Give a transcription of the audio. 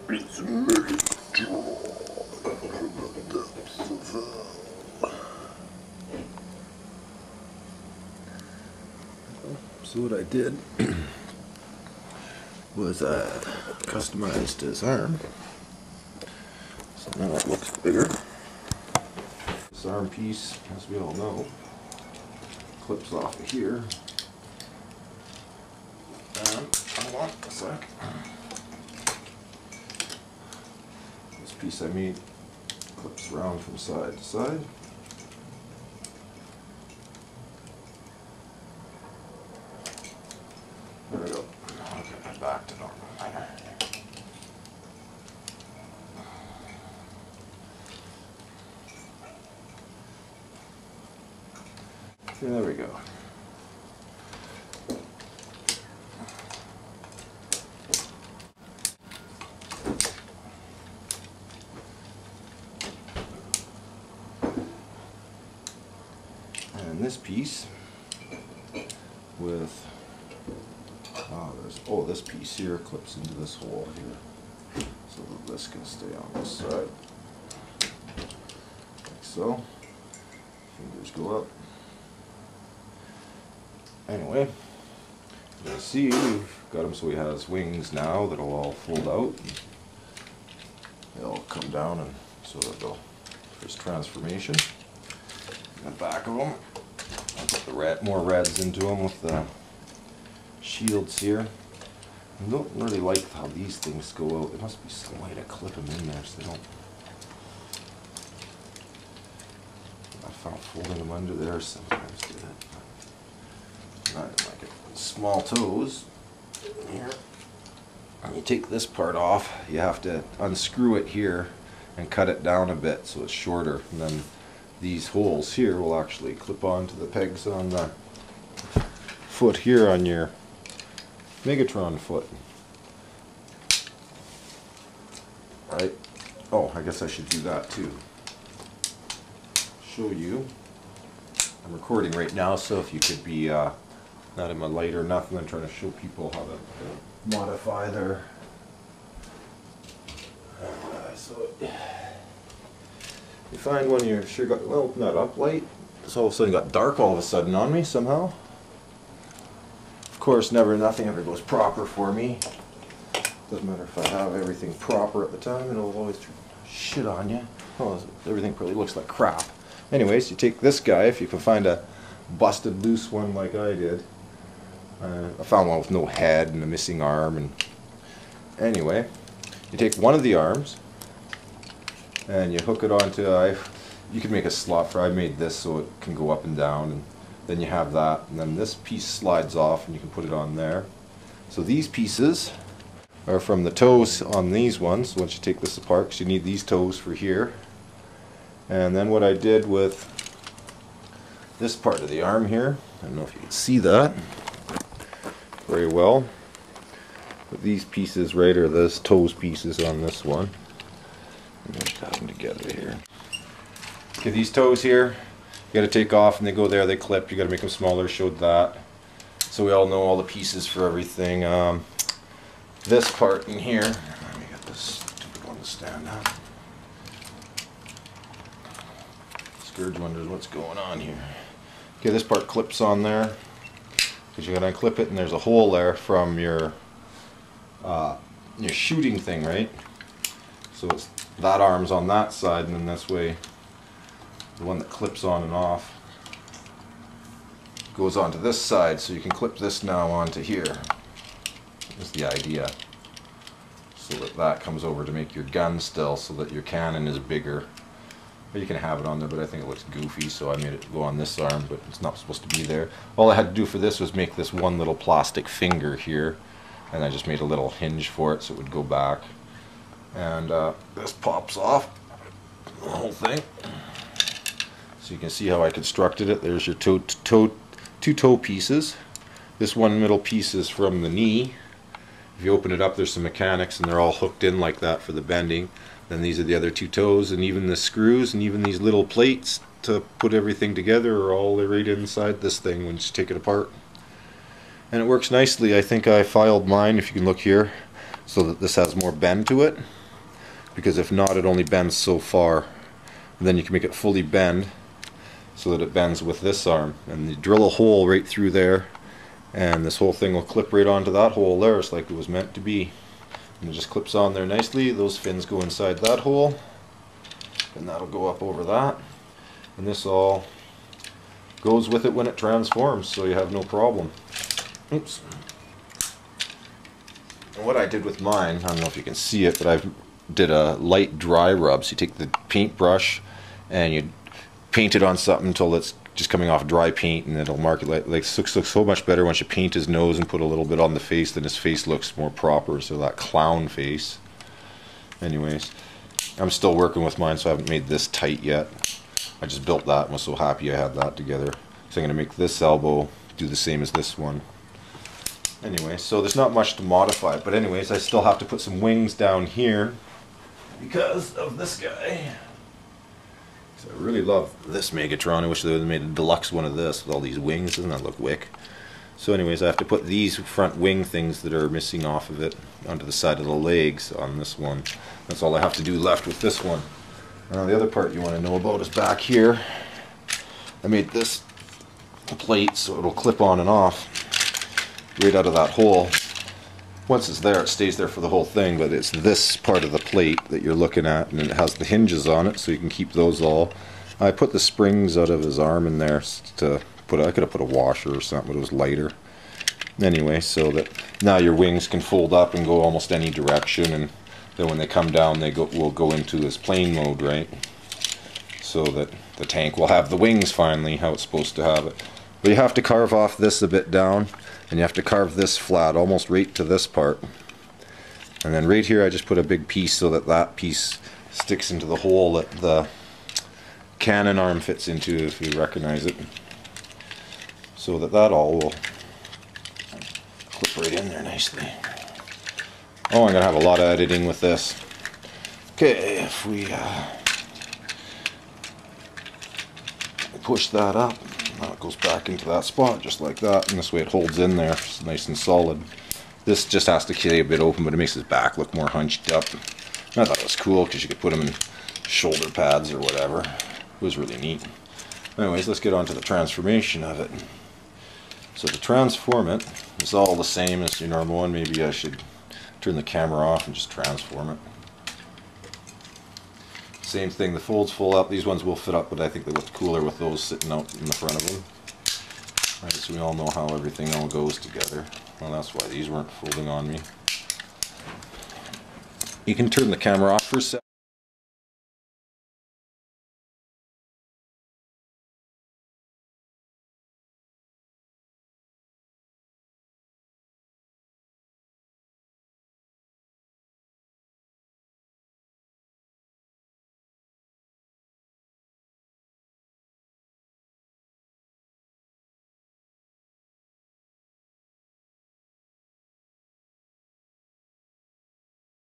It's very dry from the depths of hell. So what I did was I customized his arm. So now it looks bigger. This arm piece, as we all know, clips off of here. And, hold on a sec. This piece I made clips around from side to side. There we go. Okay, back to normal. Okay, there we go. And this piece with this piece here clips into this hole here, so that this can stay on this side, like so. Fingers go up. Anyway, you can see we've got him so he has wings now that'll all fold out. They'll come down, and so that they'll, for his transformation. In the back of them, I'll put the more reds into them with the shields here. I don't really like how these things go out. There must be some way to clip them in there so they don't. I found folding them under there sometimes did it. I don't like it. Small toes here. When you take this part off, you have to unscrew it here and cut it down a bit so it's shorter. And then these holes here will actually clip onto the pegs on the foot here on your megatron foot. Right? Oh, I guess I should do that too. Show you. I'm recording right now, so if you could be not in my light or nothing, I'm trying to show people how to modify their you find when you're sure got, well, not up light, it's all of a sudden got dark all of a sudden on me somehow. Of course, nothing ever goes proper for me. Doesn't matter if I have everything proper at the time, it'll always shit on you. Oh, everything probably looks like crap. Anyways, you take this guy, if you can find a busted loose one like I did. I found one with no head and a missing arm. And anyway, you take one of the arms and you hook it onto you can make a slot for, I made this so it can go up and down, and then you have that, and then this piece slides off and you can put it on there. So these pieces are from the toes on these ones. Once you take this apart, because you need these toes for here. And then what I did with this part of the arm here, I don't know if you can see that very well, but these pieces right are those toes pieces on this one. I'm just got them together here. Okay, these toes here, you got to take off, and they go there, they clip. You got to make them smaller. Showed that. So we all know all the pieces for everything. This part in here, let me get this stupid one to stand up. Scourge wonders what's going on here. Okay, this part clips on there because you got to unclip it, and there's a hole there from your shooting thing, right? So it's that arm's on that side, and then this way the one that clips on and off goes onto this side, so you can clip this now onto here. Is the idea, so that that comes over to make your gun still, so that your cannon is bigger. Or you can have it on there, but I think it looks goofy, so I made it go on this arm, but it's not supposed to be there. All I had to do for this was make this one little plastic finger here, and I just made a little hinge for it so it would go back. And this pops off, the whole thing. So you can see how I constructed it. There's your two toe pieces. This one middle piece is from the knee. If you open it up, there's some mechanics, and they're all hooked in like that for the bending. Then these are the other two toes, and even the screws and even these little plates to put everything together are all right inside this thing when you take it apart. And it works nicely. I think I filed mine, if you can look here, so that this has more bend to it. because if not, it only bends so far. And then you can make it fully bend so that it bends with this arm, and you drill a hole right through there, and this whole thing will clip right onto that hole there. It's like it was meant to be, and it just clips on there nicely. Those fins go inside that hole, and that'll go up over that, and this all goes with it when it transforms, so you have no problem. Oops. And what I did with mine, I don't know if you can see it, but I did a light dry rub. So you take the paintbrush and you paint it on something until it's just coming off dry paint, and it'll mark it like it looks so much better once you paint his nose and put a little bit on the face. Then his face looks more proper, so that clown face. Anyways, I'm still working with mine, so I haven't made this tight yet. I just built that and was so happy I had that together. So I'm going to make this elbow do the same as this one. Anyway, so there's not much to modify, but anyways, I still have to put some wings down here because of this guy. So I really love this Megatron. I wish they would have made a deluxe one of this with all these wings. Doesn't that look wick? So anyways, I have to put these front wing things that are missing off of it onto the side of the legs on this one. That's all I have to do left with this one. Now the other part you want to know about is back here. I made this plate so it'll clip on and off right out of that hole. Once it's there, it stays there for the whole thing, but it's this part of the plate that you're looking at, and it has the hinges on it, so you can keep those all. I put the springs out of his arm in there to put. I could have put a washer or something, but it was lighter. Anyway, so that now your wings can fold up and go almost any direction, and then when they come down, they will go into this plane mode, right? So that the tank will have the wings finally how it's supposed to have it. But you have to carve off this a bit down, and you have to carve this flat almost right to this part. And then right here I just put a big piece so that that piece sticks into the hole that the cannon arm fits into, if you recognize it. So that all will clip right in there nicely. Oh, I'm going to have a lot of editing with this. Okay, if we push that up, now it goes back into that spot just like that, and this way it holds in there. It's nice and solid. This just has to stay a bit open, but it makes his back look more hunched up. And I thought it was cool because you could put him in shoulder pads or whatever. It was really neat. Anyways, let's get on to the transformation of it. So to transform it, it's all the same as your normal one. Maybe I should turn the camera off and just transform it. Same thing, the folds fold up. These ones will fit up, but I think they look cooler with those sitting out in the front of them. Right, so we all know how everything all goes together. Well, that's why these weren't folding on me. You can turn the camera off for a second.